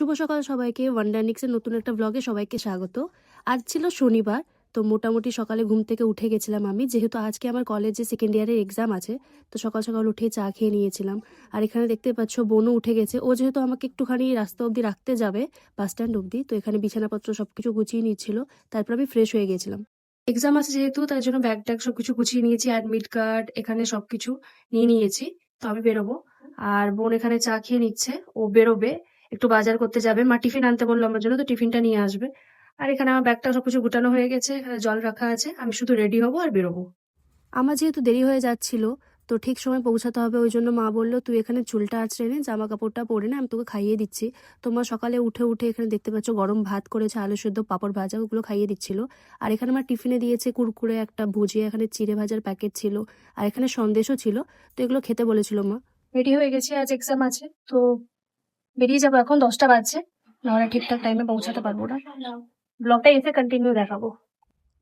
শুভ সকাল সবাইকে। ওয়ান্ডারনিক্সের নতুন একটা ব্লগে সবাইকে স্বাগত। আজ ছিল শনিবার, তো মোটামুটি সকালে ঘুম থেকে উঠে গেছিলাম আমি, যেহেতু আজকে আমার কলেজে সেকেন্ড ইয়ারের এক্সাম আছে। তো সকাল সকাল উঠে চা খেয়ে নিয়েছিলাম। আর এখানে দেখতে পাচ্ছ বোনও উঠে গেছে। ও যেহেতু আমাকে একটুখানি রাস্তা অবধি রাখতে যাবে, বাস স্ট্যান্ড অবধি, তো এখানে বিছানাপত্র সবকিছু গুছিয়ে নিচ্ছিল। তারপর আমি ফ্রেশ হয়ে গেছিলাম। এক্সাম আছে যেহেতু, তার জন্য ব্যাগ ট্যাগ সবকিছু গুছিয়ে নিয়েছি, অ্যাডমিট কার্ড এখানে সবকিছু নিয়ে নিয়েছি। তো আমি বেরোবো। আর বোন এখানে চা খেয়ে নিচ্ছে, ও বেরোবে, একটু বাজার করতে যাবে। মা টিফিন আনতে বললো আমার জন্য, তো টিফিনটা নিয়ে আসবে। আর এখানে আমার ব্যাগটা সবকিছু গুটানো হয়ে গেছে, জল রাখা আছে, আমি শুধু রেডি হবো আর বেরোবো। আমার যেহেতু দেরি হয়ে যাচ্ছিল, তো ঠিক সময় পৌঁছাতে হবে, ওই জন্য মা বললো তুই এখানে চুলটা আঁচড়ে নে, জামা কাপড়টা পরে নে, আমি তোকে খাইয়ে দিচ্ছি। তো মা সকালে উঠে উঠে এখানে দেখতে পাচ্ছ গরম ভাত করেছে, আলু সেদ্ধ, পাঁপড় ভাজা, ওগুলো খাইয়ে দিচ্ছিল। আর এখানে আমার টিফিনে দিয়েছে কুরকুরে, একটা ভুজিয়া, এখানে চিড়ে ভাজার প্যাকেট ছিল, আর এখানে সন্দেশও ছিল। তো এগুলো খেতে বলেছিল মা। রেডি হয়ে গেছি, আজ এক্সাম আছে, তো বেরিয়ে যাবো। এখন 10টা বাজছে, নাহলে ঠিকঠাক টাইমে পৌঁছাতে পারবো না। ব্লগটা এসে কন্টিনিউ দেখাবো।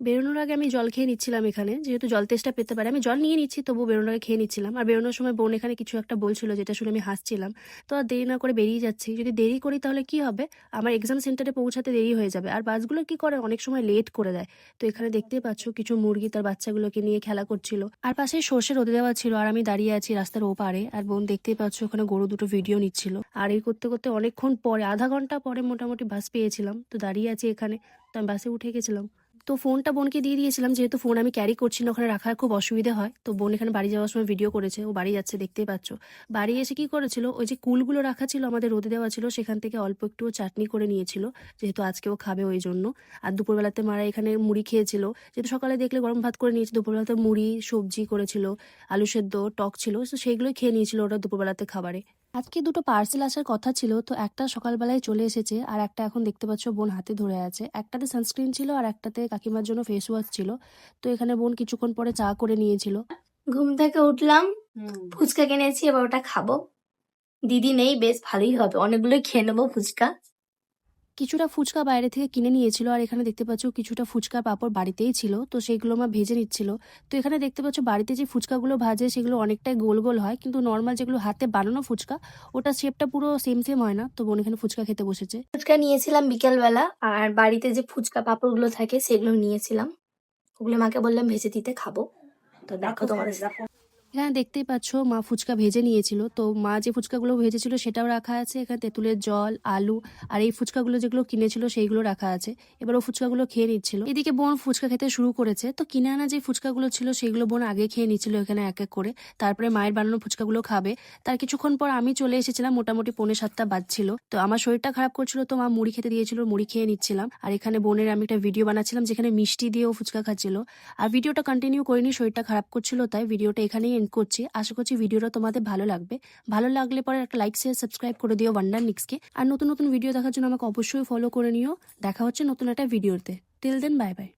বেরোনোর আগে আমি জল খেয়ে নিচ্ছিলাম এখানে, যেহেতু জল তেষ্টা পেতে পারে, আমি জল নিয়ে নিচ্ছি, তবু বেরোনোর আগে খেয়ে নিচ্ছিলাম। আর বেরোনোর সময় বোন এখানে কিছু একটা বলছিল, যেটা শুনে আমি হাসছিলাম। তো আর দেরি না করে বেরিয়ে যাচ্ছি। যদি দেরি করি তাহলে কি হবে, আমার এক্সাম সেন্টারে পৌঁছাতে দেরি হয়ে যাবে। আর বাসগুলো কি করে, অনেক সময় লেট করে দেয়। তো এখানে দেখতেই পাচ্ছ কিছু মুরগি তার বাচ্চাগুলোকে নিয়ে খেলা করছিল, আর পাশে সর্ষে রোদে দেওয়া ছিল। আর আমি দাঁড়িয়ে আছি রাস্তার ওপারে, আর বোন দেখতেই পাচ্ছ ওখানে গরু দুটো ভিডিও নিচ্ছিল। আর এই করতে করতে অনেকক্ষণ পরে, আধা ঘন্টা পরে মোটামুটি বাস পেয়েছিলাম। তো দাঁড়িয়ে আছি এখানে, তো আমি বাসে উঠে গেছিলাম। তো ফোনটা বোনকে দিয়ে দিয়েছিলাম, যেহেতু ফোন আমি ক্যারি করছি না, ওখানে রাখার খুব অসুবিধা হয়। তো বোন এখানে বাড়ি যাওয়ার সময় ভিডিও করেছে, ও বাড়ি যাচ্ছে দেখতেই পাচ্ছ। বাড়ি এসে কি করেছিল, ওই যে কুলগুলো রাখা ছিল আমাদের রোদে দেওয়া ছিল, সেখান থেকে অল্প একটু চাটনি করে নিয়েছিল, যেহেতু আজকেও খাবে ওই জন্য। আর দুপুরবেলাতে মারা এখানে মুড়ি খেয়েছিল, যেহেতু সকালে দেখলে গরম ভাত করে নিয়েছে, দুপুরবেলাতে মুড়ি সবজি করেছিল, আলু সেদ্ধ, টক ছিল, তো সেইগুলোই খেয়ে নিয়েছিল ওরা দুপুরবেলাতে খাবারে। আজকে দুটো পার্সেল আসার কথা ছিল, তো একটা সকালবেলায় চলে এসেছে, আর একটা এখন দেখতে পাচ্ছ বোন হাতে ধরে আছে। একটাতে সানস্ক্রিন ছিল, আর একটাতে কাকিমার জন্য ফেস ওয়াশ ছিল। তো এখানে বোন কিছুক্ষণ পরে চা করে নিয়েছিল। ঘুম থেকে উঠলাম, ফুচকা কিনেছি, এবার ওটা খাবো। দিদি নেই, বেশ ভালোই হবে, অনেকগুলোই খেয়ে নেবো ফুচকা। কিছুটা ফুচকা বাইরে থেকে কিনে নিয়েছিল, আর এখানে দেখতে পাচ্ছ কিছুটা ফুচকার পাঁপড় বাড়িতেই ছিল, তো সেইগুলো মা ভেজে নিচ্ছিল। তো এখানে দেখতে পাচ্ছ বাড়িতে যে ফুচকাগুলো ভাজে সেগুলো অনেকটাই গোল গোল হয়, কিন্তু নর্মাল যেগুলো হাতে বানানো ফুচকা, ওটা শেপটা পুরো সেম সেম হয় না। তো বোন এখানে ফুচকা খেতে বসেছে। ফুচকা নিয়েছিলাম বিকেলবেলা, আর বাড়িতে যে ফুচকা পাঁপড়গুলো থাকে সেগুলো নিয়েছিলাম, ওগুলো মাকে বললাম ভেজে দিতে, খাবো। তো দেখো তোমার এখানে দেখতেই পাচ্ছ মা ফুচকা ভেজে নিয়েছিল, তো মা যে ফুচকাগুলো ভেজেছিল সেটাও রাখা আছে। এখানে তেঁতুলের জল, আলু, আর এই ফুচকাগুলো যেগুলো কিনেছিল সেইগুলো রাখা আছে। এবার ও ফুচকাগুলো খেয়ে নিচ্ছিল। এদিকে বোন ফুচকা খেতে শুরু করেছে। তো কিনে আনা যে ফুচকাগুলো ছিল সেগুলো বোন আগে খেয়ে নিচ্ছিল এখানে এক এক করে, তারপরে মায়ের বানানো ফুচকাগুলো খাবে। তার কিছুক্ষণ পর আমি চলে এসেছিলাম, মোটামুটি 6:45 বাজছিল। তো আমার শরীরটা খারাপ করছিল, তো মা মুড়ি খেতে দিয়েছিল, মুড়ি খেয়ে নিচ্ছিলাম। আর এখানে বোনের আমি একটা ভিডিও বানাচ্ছিলাম, যেখানে মিষ্টি দিয়েও ফুচকা খাচ্ছিল। আর ভিডিওটা কন্টিনিউ করিনি, শরীরটা খারাপ করছিল, তাই ভিডিওটা এখানেই এন্ড করছি। আশা করছি ভিডিওটা তোমাদের ভালো লাগবে। ভালো লাগলে পরে একটা লাইক, শেয়ার, সাবস্ক্রাইব করে দিও ওয়ান্ডারনিক্সকে। আর নতুন নতুন ভিডিও দেখার জন্য আমাকে অবশ্যই ফলো করে নিও। দেখা হচ্ছে নতুন একটা ভিডিওতে। Till then, bye by.